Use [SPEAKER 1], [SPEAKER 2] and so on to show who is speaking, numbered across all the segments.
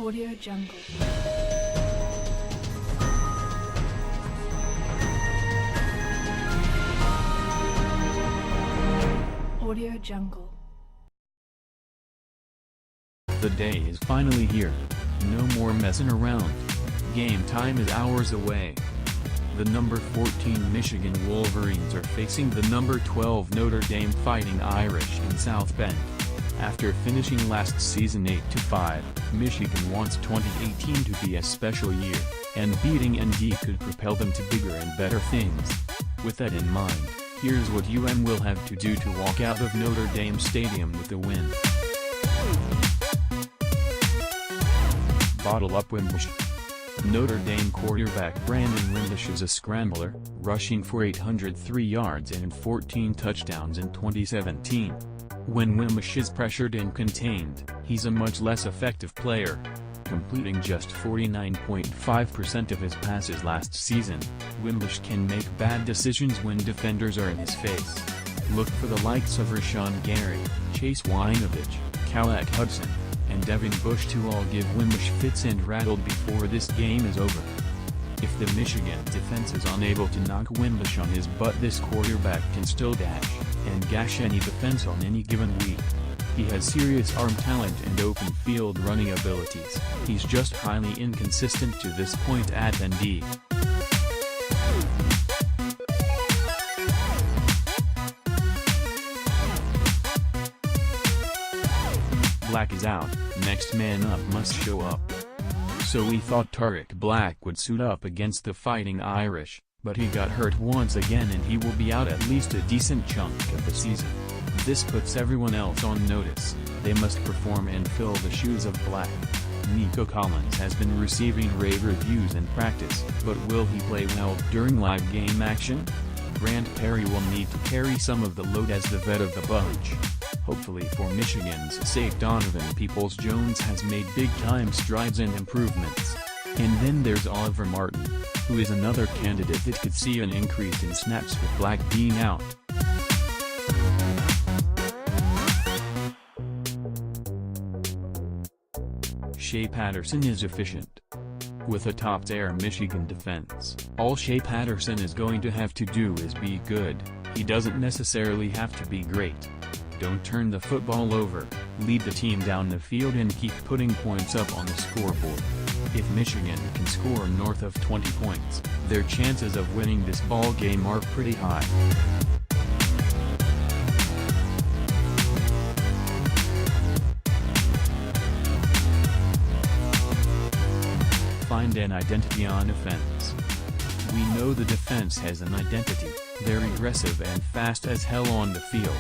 [SPEAKER 1] Audio Jungle. Audio Jungle.
[SPEAKER 2] The day is finally here. No more messing around. Game time is hours away. The number 14 Michigan Wolverines are facing the number 12 Notre Dame Fighting Irish in South Bend. After finishing last season 8-5, Michigan wants 2018 to be a special year, and beating ND could propel them to bigger and better things. With that in mind, here's what UM will have to do to walk out of Notre Dame Stadium with a win. Bottle up Wimbush. Notre Dame quarterback Brandon Wimbush is a scrambler, rushing for 803 yards and 14 touchdowns in 2017. When Wimbush is pressured and contained, he's a much less effective player. Completing just 49.5% of his passes last season, Wimbush can make bad decisions when defenders are in his face. Look for the likes of Rashawn Gary, Chase Winovich, Callak Hudson, and Devin Bush to all give Wimbush fits and rattled before this game is over. If the Michigan defense is unable to knock Wimbush on his butt, this quarterback can still dash and gash any defense on any given week. He has serious arm talent and open field running abilities. He's just highly inconsistent to this point at ND. Black is out, next man up must show up. So we thought Tariq Black would suit up against the Fighting Irish, but he got hurt once again and he will be out at least a decent chunk of the season. This puts everyone else on notice. They must perform and fill the shoes of Black. Nico Collins has been receiving rave reviews in practice, but will he play well during live game action? Grant Perry will need to carry some of the load as the vet of the bunch. Hopefully for Michigan's sake, Donovan Peoples-Jones has made big-time strides and improvements. And then there's Oliver Martin, who is another candidate that could see an increase in snaps with Black being out. Shea Patterson is efficient. With a top-tier Michigan defense, all Shea Patterson is going to have to do is be good. He doesn't necessarily have to be great. Don't turn the football over, lead the team down the field and keep putting points up on the scoreboard. If Michigan can score north of 20 points, their chances of winning this ball game are pretty high. Find an identity on offense. We know the defense has an identity. They're aggressive and fast as hell on the field.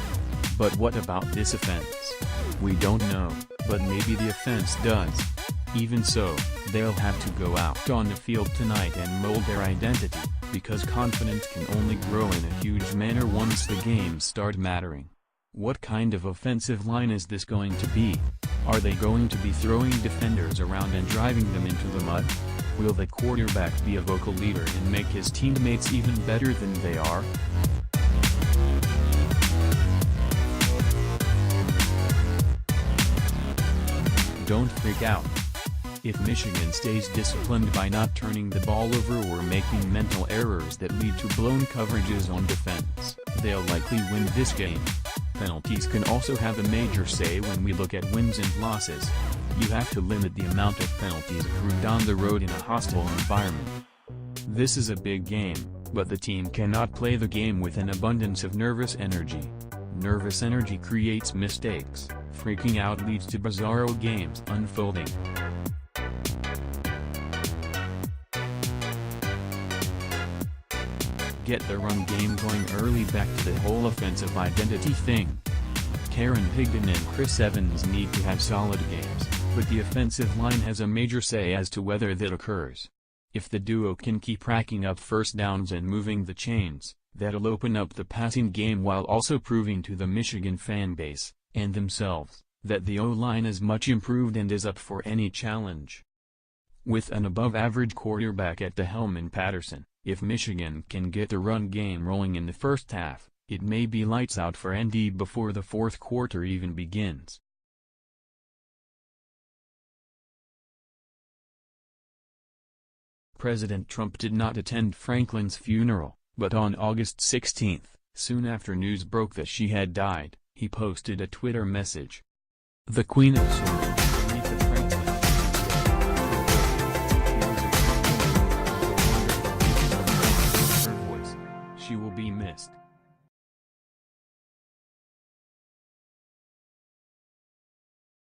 [SPEAKER 2] But what about this offense? We don't know, but maybe the offense does. Even so, they'll have to go out on the field tonight and mold their identity, because confidence can only grow in a huge manner once the games start mattering. What kind of offensive line is this going to be? Are they going to be throwing defenders around and driving them into the mud? Will the quarterback be a vocal leader and make his teammates even better than they are? Don't freak out. If Michigan stays disciplined by not turning the ball over or making mental errors that lead to blown coverages on defense, they'll likely win this game. Penalties can also have a major say when we look at wins and losses. You have to limit the amount of penalties accrued down the road in a hostile environment. This is a big game, but the team cannot play the game with an abundance of nervous energy. Nervous energy creates mistakes. Freaking out leads to bizarro games unfolding. Get the run game going early. Back to the whole offensive identity thing. Karen Higdon and Chris Evans need to have solid games, but the offensive line has a major say as to whether that occurs. If the duo can keep racking up first downs and moving the chains, that'll open up the passing game while also proving to the Michigan fan base, and themselves, that the O-line is much improved and is up for any challenge. With an above-average quarterback at the helm in Patterson, if Michigan can get the run game rolling in the first half, it may be lights out for ND before the fourth quarter even begins. President Trump did not attend Franklin's funeral, but on August 16, soon after news broke that she had died, he posted a Twitter message. The Queen of Swords.